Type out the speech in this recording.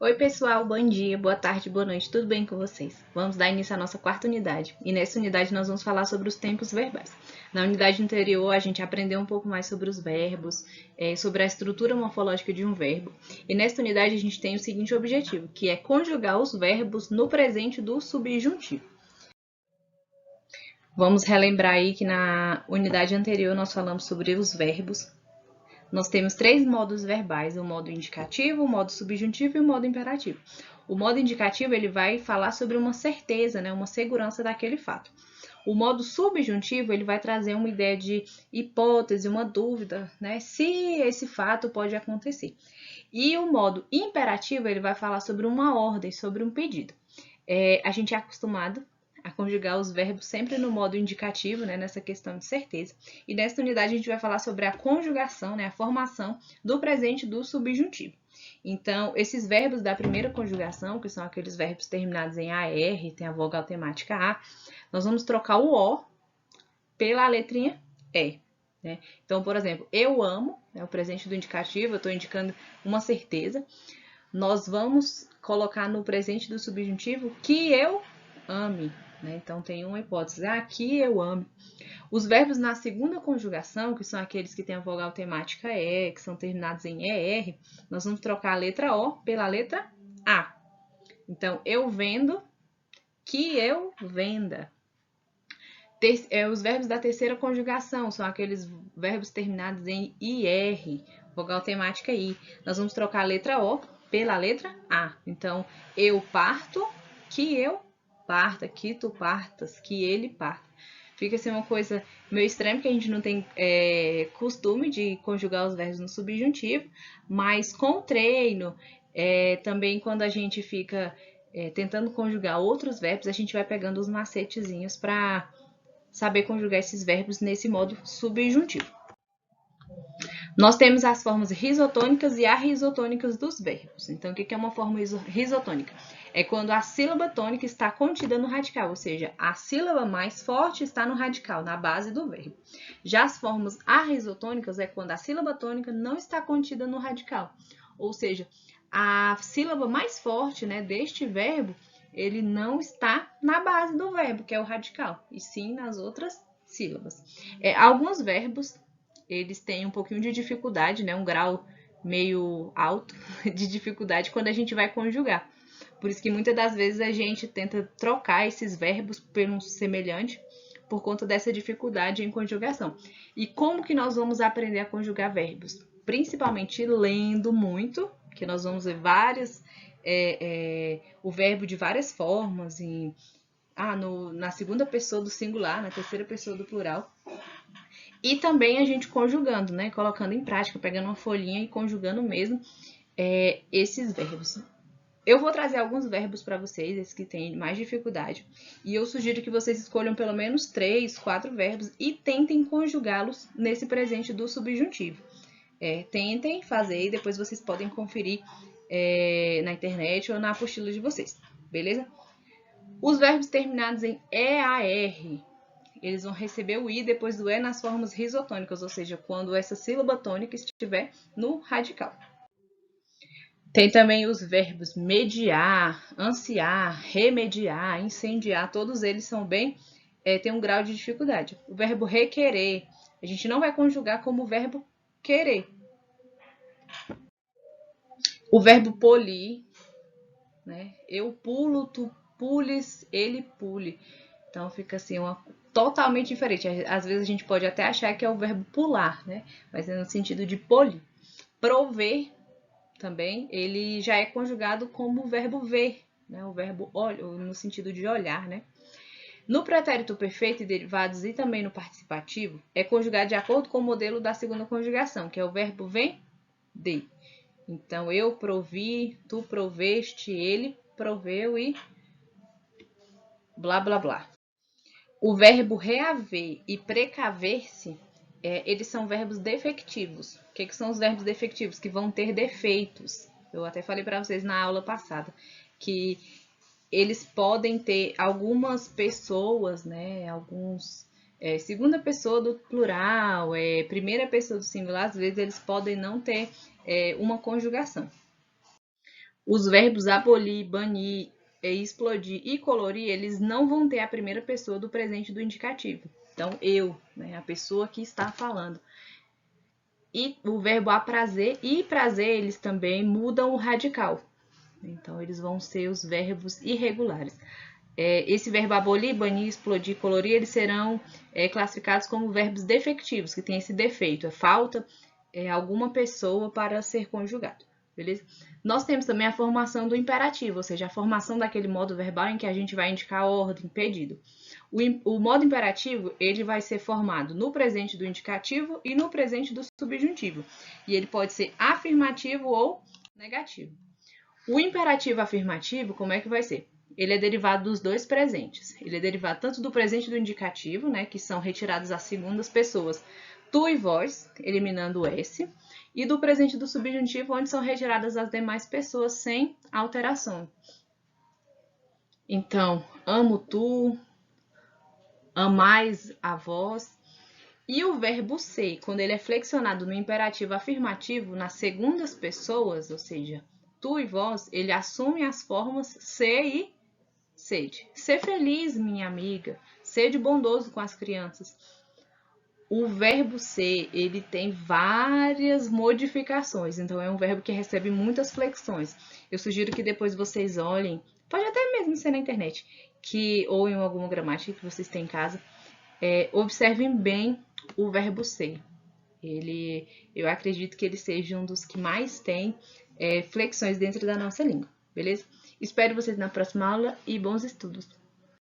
Oi pessoal, bom dia, boa tarde, boa noite, tudo bem com vocês? Vamos dar início à nossa quarta unidade e nessa unidade nós vamos falar sobre os tempos verbais. Na unidade anterior a gente aprendeu um pouco mais sobre os verbos, sobre a estrutura morfológica de um verbo e nesta unidade a gente tem o seguinte objetivo, que é conjugar os verbos no presente do subjuntivo. Vamos relembrar aí que na unidade anterior nós falamos sobre os verbos. Nós temos três modos verbais, o modo indicativo, o modo subjuntivo e o modo imperativo. O modo indicativo ele vai falar sobre uma certeza, né, uma segurança daquele fato. O modo subjuntivo ele vai trazer uma ideia de hipótese, uma dúvida, né, se esse fato pode acontecer. E o modo imperativo ele vai falar sobre uma ordem, sobre um pedido. A gente é acostumado a conjugar os verbos sempre no modo indicativo, né, nessa questão de certeza. E nesta unidade a gente vai falar sobre a conjugação, né, a formação do presente do subjuntivo. Então, esses verbos da primeira conjugação, que são aqueles verbos terminados em AR, tem a vogal temática A, nós vamos trocar o O pela letrinha E. Né? Então, por exemplo, eu amo, é o presente do indicativo, eu estou indicando uma certeza. Nós vamos colocar no presente do subjuntivo que eu ame. Né? Então, tem uma hipótese, que eu ame. Os verbos na segunda conjugação, que são aqueles que têm a vogal temática E, que são terminados em ER, nós vamos trocar a letra O pela letra A. Então, eu vendo, que eu venda. Os verbos da terceira conjugação são aqueles verbos terminados em IR, vogal temática I. Nós vamos trocar a letra O pela letra A. Então, eu parto, que eu parta, que tu partas, que ele parta. Fica assim uma coisa meio estranha, porque a gente não tem costume de conjugar os verbos no subjuntivo, mas com o treino, também quando a gente fica tentando conjugar outros verbos, a gente vai pegando os macetezinhos para saber conjugar esses verbos nesse modo subjuntivo. Nós temos as formas risotônicas e arrisotônicas dos verbos. Então, o que é uma forma risotônica? É quando a sílaba tônica está contida no radical, ou seja, a sílaba mais forte está no radical, na base do verbo. Já as formas arrisotônicas é quando a sílaba tônica não está contida no radical, ou seja, a sílaba mais forte, né, deste verbo, ele não está na base do verbo, que é o radical, e sim nas outras sílabas. Alguns verbos eles têm um pouquinho de dificuldade, né? Um grau meio alto de dificuldade quando a gente vai conjugar. Por isso que muitas das vezes a gente tenta trocar esses verbos por um semelhante por conta dessa dificuldade em conjugação. E como que nós vamos aprender a conjugar verbos? Principalmente lendo muito, que nós vamos ver o verbo de várias formas, na segunda pessoa do singular, na terceira pessoa do plural. E também a gente conjugando, né? Colocando em prática, pegando uma folhinha e conjugando mesmo esses verbos. Eu vou trazer alguns verbos para vocês, esses que têm mais dificuldade. E eu sugiro que vocês escolham pelo menos 3, 4 verbos e tentem conjugá-los nesse presente do subjuntivo. Tentem fazer e depois vocês podem conferir na internet ou na apostila de vocês, beleza? Os verbos terminados em EAR, eles vão receber o I depois do E nas formas risotônicas, ou seja, quando essa sílaba tônica estiver no radical. Tem também os verbos mediar, ansiar, remediar, incendiar, todos eles são têm um grau de dificuldade. O verbo requerer, a gente não vai conjugar como o verbo querer. O verbo polir, né? Eu pulo, tu pules, ele pule. Então fica assim totalmente diferente. Às vezes a gente pode até achar que é o verbo pular, né? Mas é no sentido de polir. Prover também, ele já é conjugado como o verbo ver, né? O verbo olhar, no sentido de olhar, né? No pretérito perfeito e derivados e também no participativo, é conjugado de acordo com o modelo da segunda conjugação, que é o verbo vender. Então, eu provi, tu proveste, ele proveu e blá, blá, blá. O verbo reaver e precaver-se, eles são verbos defectivos. O que são os verbos defectivos? Que vão ter defeitos. Eu até falei para vocês na aula passada que eles podem ter algumas pessoas, né? Segunda pessoa do plural, primeira pessoa do singular, às vezes eles podem não ter uma conjugação. Os verbos abolir, banir, explodir e colorir, eles não vão ter a primeira pessoa do presente do indicativo. Então, eu, né, a pessoa que está falando. E o verbo aprazer e prazer, eles também mudam o radical. Então, eles vão ser os verbos irregulares. Esse verbo abolir, banir, explodir, colorir, eles serão classificados como verbos defectivos, que tem esse defeito, falta alguma pessoa para ser conjugado, beleza? Nós temos também a formação do imperativo, ou seja, a formação daquele modo verbal em que a gente vai indicar ordem, pedido. O modo imperativo, ele vai ser formado no presente do indicativo e no presente do subjuntivo. E ele pode ser afirmativo ou negativo. O imperativo afirmativo, como é que vai ser? Ele é derivado dos dois presentes. Ele é derivado tanto do presente do indicativo, né, que são retirados as segundas pessoas, tu e vós, eliminando o S, e do presente do subjuntivo, onde são retiradas as demais pessoas sem alteração. Então, amo tu, amais a vós. E o verbo ser, quando ele é flexionado no imperativo afirmativo, nas segundas pessoas, ou seja, tu e vós, ele assume as formas ser e sede. Ser feliz, minha amiga. Sede bondoso com as crianças. O verbo ser, ele tem várias modificações, então é um verbo que recebe muitas flexões. Eu sugiro que depois vocês olhem, pode até mesmo ser na internet, ou em alguma gramática que vocês têm em casa, observem bem o verbo ser. Eu acredito que ele seja um dos que mais tem flexões dentro da nossa língua, beleza? Espero vocês na próxima aula e bons estudos!